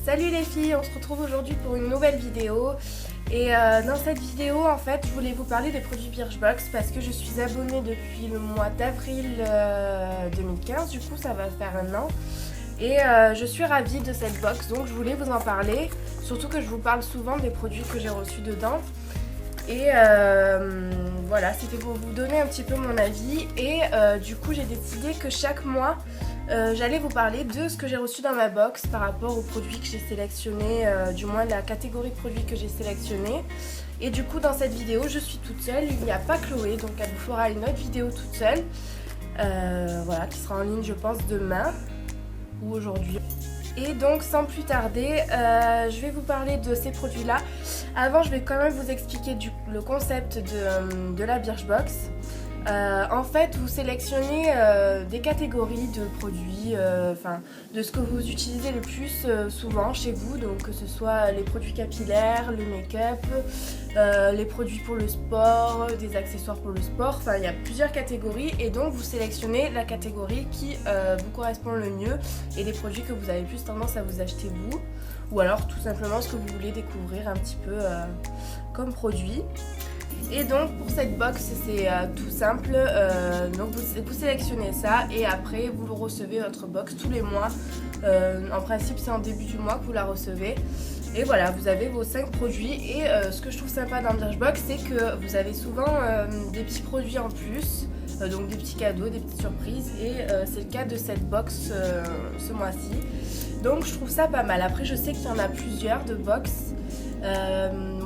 Salut les filles, on se retrouve aujourd'hui pour une nouvelle vidéo. Et dans cette vidéo, en fait, je voulais vous parler des produits Birchbox parce que je suis abonnée depuis le mois d'avril 2015, du coup ça va faire un an. Et je suis ravie de cette box, donc je voulais vous en parler, surtout que je vous parle souvent des produits que j'ai reçus dedans. Et voilà, c'était pour vous donner un petit peu mon avis. Et du coup, j'ai décidé que chaque mois, j'allais vous parler de ce que j'ai reçu dans ma box par rapport aux produits que j'ai sélectionnés, du moins la catégorie de produits que j'ai sélectionnés. Et du coup, dans cette vidéo, je suis toute seule, il n'y a pas Chloé, donc elle vous fera une autre vidéo toute seule. Voilà, qui sera en ligne, je pense, demain ou aujourd'hui. Et donc sans plus tarder, je vais vous parler de ces produits là. Avant je vais quand même vous expliquer le concept de la Birchbox. En fait vous sélectionnez des catégories de produits, de ce que vous utilisez le plus souvent chez vous. Donc que ce soit les produits capillaires, le make-up, les produits pour le sport, des accessoires pour le sport. Enfin il y a plusieurs catégories et donc vous sélectionnez la catégorie qui vous correspond le mieux et les produits que vous avez plus tendance à vous acheter vous. Ou alors tout simplement ce que vous voulez découvrir un petit peu comme produit. Et donc pour cette box c'est tout simple, donc vous sélectionnez ça et après vous recevez votre box tous les mois. En principe c'est en début du mois que vous la recevez. Et voilà, vous avez vos 5 produits et ce que je trouve sympa dans Birchbox c'est que vous avez souvent des petits produits en plus, donc des petits cadeaux, des petites surprises et c'est le cas de cette box ce mois-ci. Donc je trouve ça pas mal. Après je sais qu'il y en a plusieurs de box.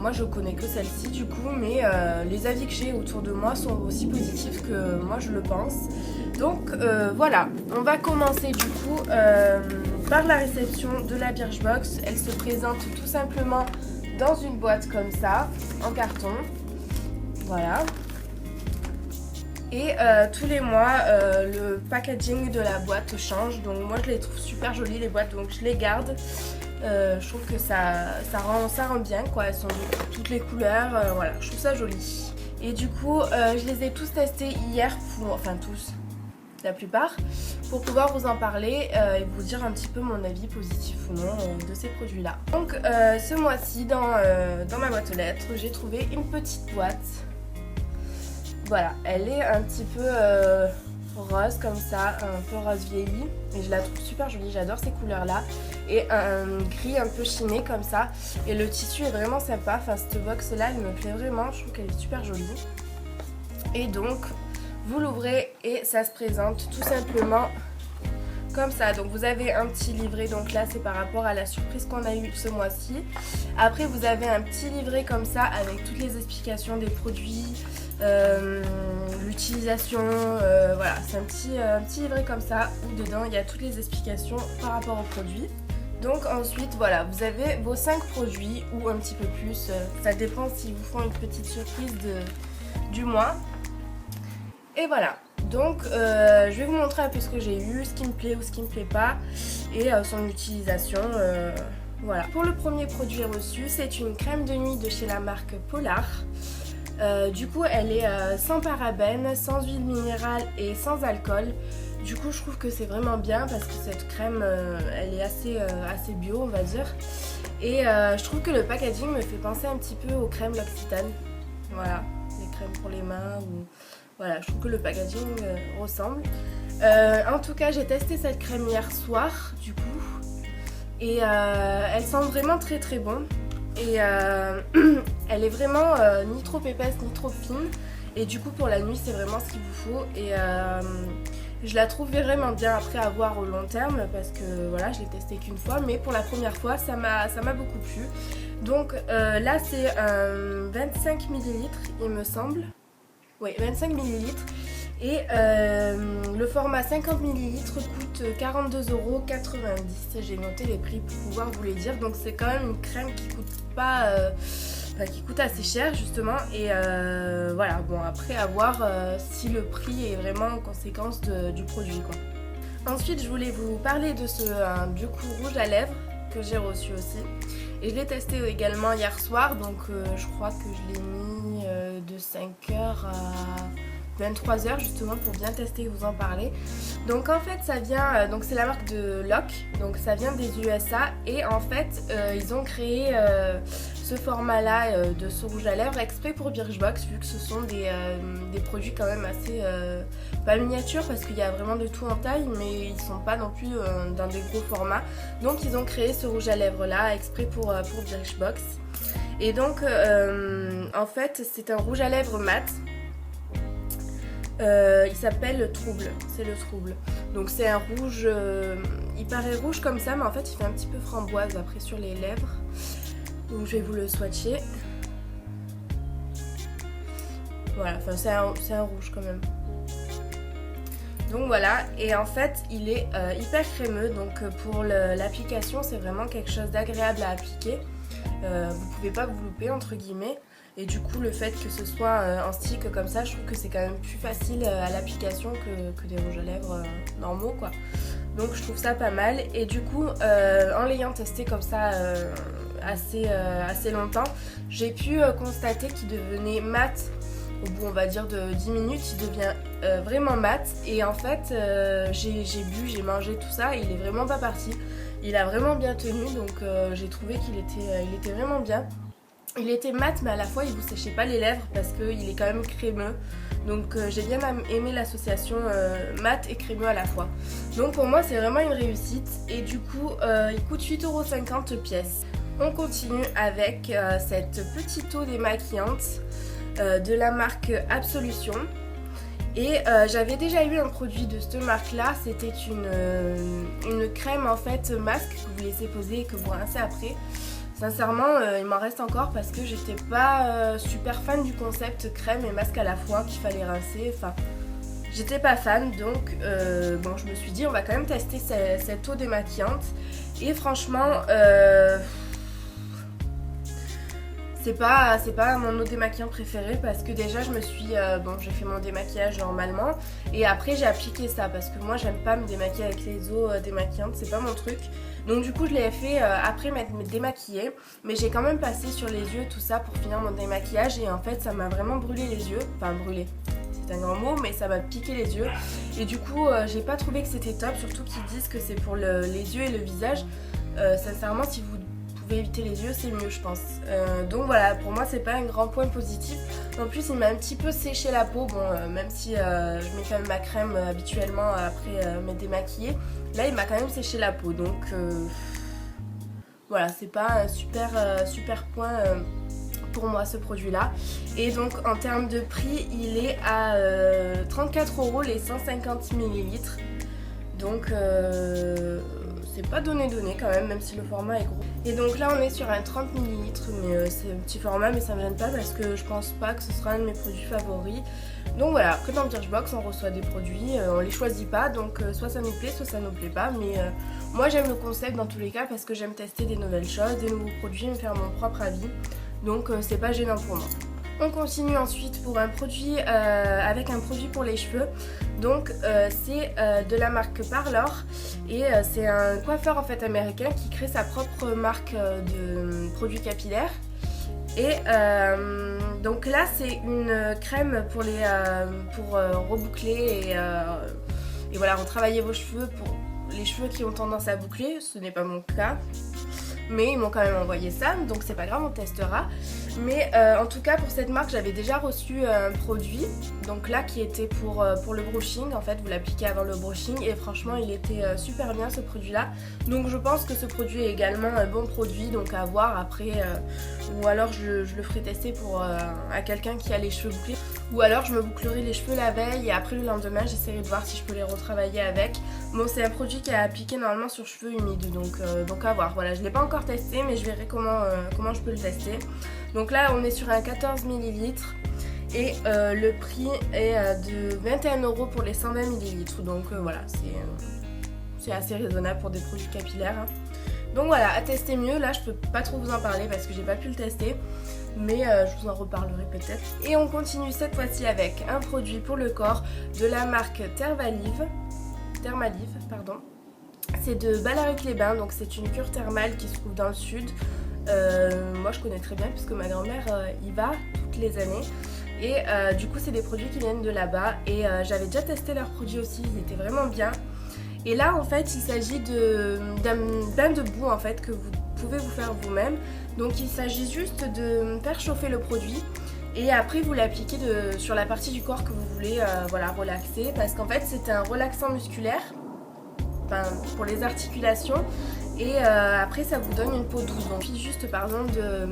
Moi je connais que celle-ci du coup, mais les avis que j'ai autour de moi sont aussi positifs que moi je le pense. Donc voilà, on va commencer du coup par la réception de la Birchbox. Elle se présente tout simplement dans une boîte comme ça, en carton. Voilà. Et tous les mois, le packaging de la boîte change. Donc moi je les trouve super jolies les boîtes, donc je les garde. Je trouve que ça rend bien quoi, elles sont de toutes les couleurs, voilà, je trouve ça joli. Et du coup je les ai tous testés hier, enfin tous, la plupart, pour pouvoir vous en parler et vous dire un petit peu mon avis positif ou non de ces produits là. Donc ce mois-ci dans ma boîte aux lettres j'ai trouvé une petite boîte. Voilà, elle est un petit peu rose comme ça, un peu rose vieilli et je la trouve super jolie, j'adore ces couleurs là et un gris un peu chiné comme ça et le tissu est vraiment sympa, enfin cette box là elle me plaît vraiment, je trouve qu'elle est super jolie. Et donc vous l'ouvrez et ça se présente tout simplement comme ça. Donc vous avez un petit livret, donc là c'est par rapport à la surprise qu'on a eue ce mois-ci. Après vous avez un petit livret comme ça avec toutes les explications des produits, l'utilisation, voilà, c'est un petit livret comme ça où dedans il y a toutes les explications par rapport aux produits. Donc ensuite voilà, vous avez vos 5 produits ou un petit peu plus, ça dépend s'ils vous font une petite surprise du mois. Et voilà, donc je vais vous montrer un peu ce que j'ai eu, ce qui me plaît ou ce qui me plaît pas et son utilisation. Voilà. Pour le premier produit reçu, c'est une crème de nuit de chez la marque Polar. Du coup elle est sans parabènes, sans huile minérale et sans alcool. Du coup je trouve que c'est vraiment bien parce que cette crème elle est assez bio on va dire. Et je trouve que le packaging me fait penser un petit peu aux crèmes L'Occitane. Voilà, les crèmes pour les mains ou... Voilà, je trouve que le packaging ressemble. En tout cas j'ai testé cette crème hier soir du coup. Et elle sent vraiment très très bon. Et elle est vraiment ni trop épaisse ni trop fine. Et du coup pour la nuit c'est vraiment ce qu'il vous faut. Et je la trouve vraiment bien, après à voir au long terme. Parce que voilà, je l'ai testé qu'une fois. Mais pour la première fois ça m'a beaucoup plu. Donc là c'est 25 ml il me semble. Oui, 25 ml. Et le format 50 ml coûte 42,90 €. J'ai noté les prix pour pouvoir vous les dire. Donc c'est quand même une crème qui coûte pas, qui coûte assez cher justement. Et voilà, bon après à voir si le prix est vraiment en conséquence du produit quoi. Ensuite je voulais vous parler de ce Biocoup rouge à lèvres que j'ai reçu aussi. Et je l'ai testé également hier soir, donc je crois que je l'ai mis de 5h à 23h justement pour bien tester et vous en parler. Donc en fait ça vient, donc c'est la marque de Lock, donc ça vient des USA et en fait ils ont créé ce format là de ce rouge à lèvres exprès pour Birchbox, vu que ce sont des produits quand même assez pas miniatures parce qu'il y a vraiment de tout en taille, mais ils sont pas non plus dans des gros formats. Donc ils ont créé ce rouge à lèvres là exprès pour Birchbox. Et donc en fait c'est un rouge à lèvres mat. Il s'appelle Trouble, c'est le Trouble. Donc c'est un rouge, il paraît rouge comme ça mais en fait il fait un petit peu framboise après sur les lèvres. Donc je vais vous le swatcher. Voilà, enfin c'est un rouge quand même. Donc voilà, et en fait il est hyper crémeux, donc pour l'application c'est vraiment quelque chose d'agréable à appliquer. Vous pouvez pas vous louper entre guillemets. Et du coup le fait que ce soit en stick comme ça, je trouve que c'est quand même plus facile à l'application que des rouges à lèvres normaux quoi. Donc je trouve ça pas mal. Et du coup en l'ayant testé comme ça assez longtemps, j'ai pu constater qu'il devenait mat. Au bout on va dire de 10 minutes il devient vraiment mat. Et en fait j'ai bu, j'ai mangé tout ça et il est vraiment pas parti. Il a vraiment bien tenu, donc j'ai trouvé qu'il était vraiment bien. Il était mat mais à la fois il vous séchait pas les lèvres parce qu'il est quand même crémeux. Donc j'ai bien aimé l'association mat et crémeux à la fois. Donc pour moi c'est vraiment une réussite. Et du coup il coûte 8,50 € pièce. On continue avec cette petite eau démaquillante de la marque Absolution. Et j'avais déjà eu un produit de cette marque là, c'était une crème en fait masque que vous laissez poser et que vous rincez après. Sincèrement il m'en reste encore parce que j'étais pas super fan du concept crème et masque à la fois qu'il fallait rincer, enfin j'étais pas fan. Donc bon, je me suis dit on va quand même tester cette eau démaquillante. Et franchement c'est pas mon eau démaquillant préférée parce que déjà je me suis bon, j'ai fait mon démaquillage normalement et après j'ai appliqué ça parce que moi j'aime pas me démaquiller avec les eaux démaquillantes, c'est pas mon truc. Donc du coup je l'ai fait après m'être démaquillée, mais j'ai quand même passé sur les yeux tout ça pour finir mon démaquillage et en fait ça m'a vraiment brûlé les yeux, enfin brûlé, c'est un grand mot, mais ça m'a piqué les yeux et du coup j'ai pas trouvé que c'était top, surtout qu'ils disent que c'est pour les yeux et le visage. Sincèrement si vous éviter les yeux c'est mieux je pense. Donc voilà, pour moi c'est pas un grand point positif. En plus il m'a un petit peu séché la peau, bon même si je mets quand même ma crème habituellement après m'être démaquillée, là il m'a quand même séché la peau. Donc voilà, c'est pas un super point pour moi ce produit là. Et donc en termes de prix il est à 34 € les 150 ml. Donc c'est pas donné quand même si le format est gros. Et donc là on est sur un 30 ml, mais c'est un petit format mais ça me gêne pas parce que je pense pas que ce sera un de mes produits favoris. Donc voilà, que dans Birchbox on reçoit des produits, on les choisit pas, donc soit ça nous plaît soit ça nous plaît pas, mais moi j'aime le concept dans tous les cas parce que j'aime tester des nouvelles choses, des nouveaux produits, me faire mon propre avis, donc c'est pas gênant pour moi. On continue ensuite pour un produit avec un produit pour les cheveux. Donc c'est de la marque Parlor et c'est un coiffeur en fait américain qui crée sa propre marque de produits capillaires. Et donc là c'est une crème pour reboucler et voilà, retravailler vos cheveux pour les cheveux qui ont tendance à boucler. Ce n'est pas mon cas, mais ils m'ont quand même envoyé ça, donc c'est pas grave, on testera. Mais en tout cas pour cette marque j'avais déjà reçu un produit, donc là qui était pour le brushing. En fait vous l'appliquez avant le brushing et franchement il était super bien ce produit là. Donc je pense que ce produit est également un bon produit, donc à voir après, ou alors je le ferai tester à quelqu'un qui a les cheveux bouclés, ou alors je me bouclerai les cheveux la veille et après le lendemain j'essaierai de voir si je peux les retravailler avec. Bon c'est un produit qui est appliqué normalement sur cheveux humides, donc à voir. Voilà, je l'ai pas encore testé mais je verrai comment je peux le tester. Donc là on est sur un 14 ml et le prix est de 21 € pour les 120 ml. Donc voilà, c'est assez raisonnable pour des produits capillaires, hein. Donc voilà, à tester mieux. Là je peux pas trop vous en parler parce que j'ai pas pu le tester, mais je vous en reparlerai peut-être. Et on continue cette fois-ci avec un produit pour le corps de la marque Thermalive, pardon. C'est de Ballaruc-les-Bains, donc c'est une cure thermale qui se trouve dans le sud. Moi je connais très bien puisque ma grand-mère y va toutes les années Et du coup c'est des produits qui viennent de là-bas et j'avais déjà testé leurs produits aussi, ils étaient vraiment bien. Et là en fait il s'agit d'un bain de boue en fait que vous pouvez vous faire vous-même. Donc il s'agit juste de faire chauffer le produit et après vous l'appliquez sur la partie du corps que vous voulez voilà, relaxer, parce qu'en fait c'est un relaxant musculaire, enfin, pour les articulations. Et après ça vous donne une peau douce. Donc il suffit juste par exemple de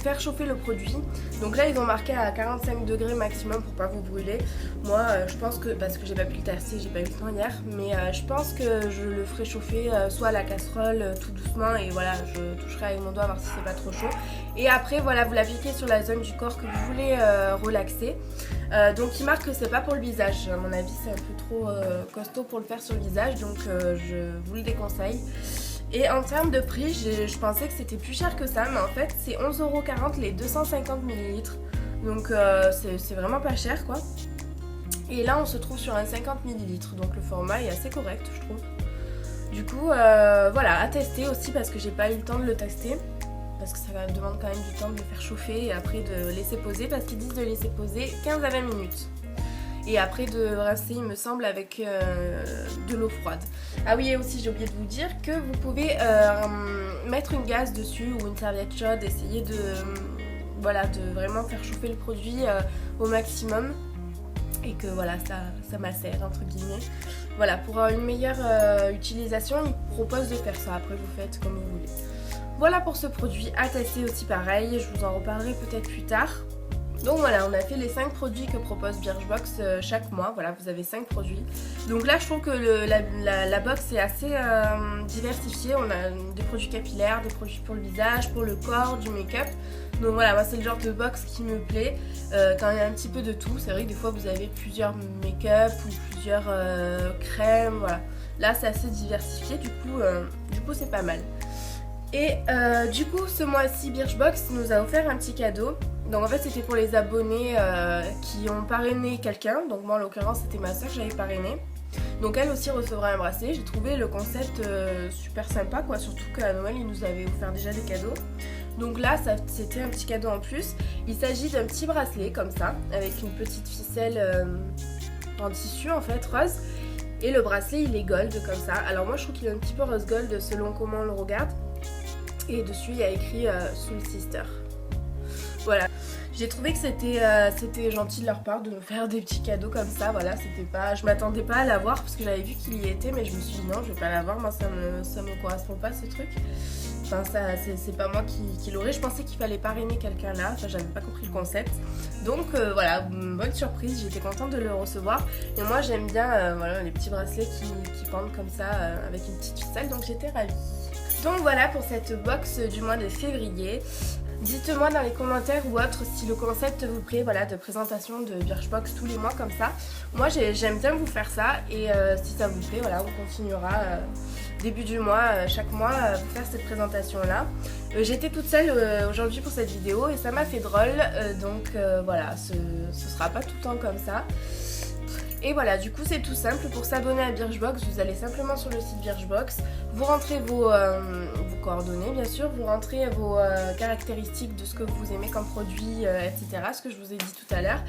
faire chauffer le produit. Donc là ils ont marqué à 45 degrés maximum pour pas vous brûler. Moi je pense que, parce que j'ai pas pu le tester, j'ai pas eu le temps hier, mais je pense que je le ferai chauffer soit à la casserole tout doucement, et voilà je toucherai avec mon doigt voir si c'est pas trop chaud. Et après voilà vous l'appliquez sur la zone du corps que vous voulez relaxer. Donc il marque que c'est pas pour le visage, à mon avis c'est un peu trop costaud pour le faire sur le visage, donc je vous le déconseille. Et en termes de prix, je pensais que c'était plus cher que ça, mais en fait c'est 11,40 € les 250 ml. Donc c'est vraiment pas cher quoi. Et là on se trouve sur un 50 ml, donc le format est assez correct je trouve. Du coup voilà, à tester aussi parce que j'ai pas eu le temps de le tester. Parce que ça demande quand même du temps de le faire chauffer et après de laisser poser, parce qu'ils disent de laisser poser 15 à 20 minutes. Et après de rincer il me semble avec de l'eau froide. Ah oui, et aussi j'ai oublié de vous dire que vous pouvez mettre une gaze dessus ou une serviette chaude, essayer de, voilà, de vraiment faire chauffer le produit au maximum. Et que voilà, ça macère entre guillemets. Voilà, pour une meilleure utilisation, ils proposent de faire ça, après vous faites comme vous voulez. Voilà pour ce produit, à tester aussi pareil, je vous en reparlerai peut-être plus tard. Donc voilà, on a fait les 5 produits que propose Birchbox chaque mois. Voilà, vous avez 5 produits. Donc là, je trouve que la box est assez diversifiée. On a des produits capillaires, des produits pour le visage, pour le corps, du make-up. Donc voilà, moi c'est le genre de box qui me plaît. Quand il y a un petit peu de tout, c'est vrai que des fois vous avez plusieurs make-up ou plusieurs crèmes. Voilà. Là, c'est assez diversifié, du coup c'est pas mal. Et du coup, ce mois-ci, Birchbox nous a offert un petit cadeau. Donc en fait c'était pour les abonnés qui ont parrainé quelqu'un. Donc moi en l'occurrence c'était ma soeur que j'avais parrainé. Donc elle aussi recevra un bracelet. J'ai trouvé le concept super sympa quoi. Surtout qu'à Noël ils nous avaient offert déjà des cadeaux. Donc là c'était un petit cadeau en plus. Il s'agit d'un petit bracelet comme ça, avec une petite ficelle en tissu en fait rose. Et le bracelet il est gold comme ça. Alors moi je trouve qu'il est un petit peu rose gold selon comment on le regarde. Et dessus il y a écrit Soul Sister. Voilà, j'ai trouvé que c'était gentil de leur part de nous faire des petits cadeaux comme ça. Voilà, c'était pas, je m'attendais pas à l'avoir parce que j'avais vu qu'il y était, mais je me suis dit non, je vais pas l'avoir, moi ça me correspond pas ce truc. Enfin, c'est pas moi qui l'aurais. Je pensais qu'il fallait parrainer quelqu'un là, enfin, j'avais pas compris le concept. Donc voilà, bonne surprise, j'étais contente de le recevoir. Et moi j'aime bien voilà, les petits bracelets qui pendent comme ça avec une petite ficelle, donc j'étais ravie. Donc voilà pour cette box du mois de février. Dites-moi dans les commentaires ou autres si le concept vous plaît, voilà, de présentation de Birchbox tous les mois comme ça. Moi j'aime bien vous faire ça, et si ça vous plaît, voilà, on continuera début du mois, chaque mois, vous faire cette présentation là. J'étais toute seule aujourd'hui pour cette vidéo et ça m'a fait drôle, donc voilà, ce sera pas tout le temps comme ça. Et voilà, du coup c'est tout simple. Pour s'abonner à Birchbox, vous allez simplement sur le site Birchbox, vous rentrez vos coordonnées bien sûr, vous rentrez vos caractéristiques de ce que vous aimez comme produit, etc. Ce que je vous ai dit tout à l'heure.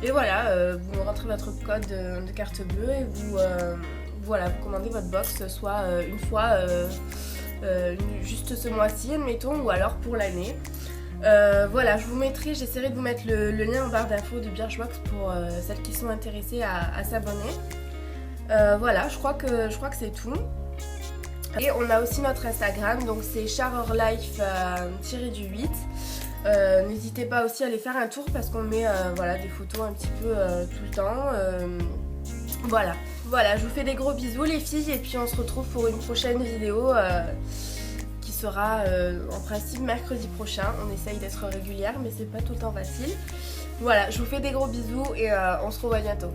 Et voilà, vous rentrez votre code de carte bleue et voilà, vous commandez votre box soit une fois, juste ce mois-ci admettons, ou alors pour l'année. Voilà, j'essaierai de vous mettre le lien en barre d'infos de Birchbox pour celles qui sont intéressées à s'abonner. Voilà, je crois que c'est tout. Et on a aussi notre Instagram, donc c'est charorlife-8. N'hésitez pas aussi à aller faire un tour parce qu'on met voilà, des photos un petit peu tout le temps. Voilà, je vous fais des gros bisous les filles, et puis on se retrouve pour une prochaine vidéo qui sera en principe mercredi prochain. On essaye d'être régulière mais c'est pas tout le temps facile. Voilà, je vous fais des gros bisous et on se revoit bientôt.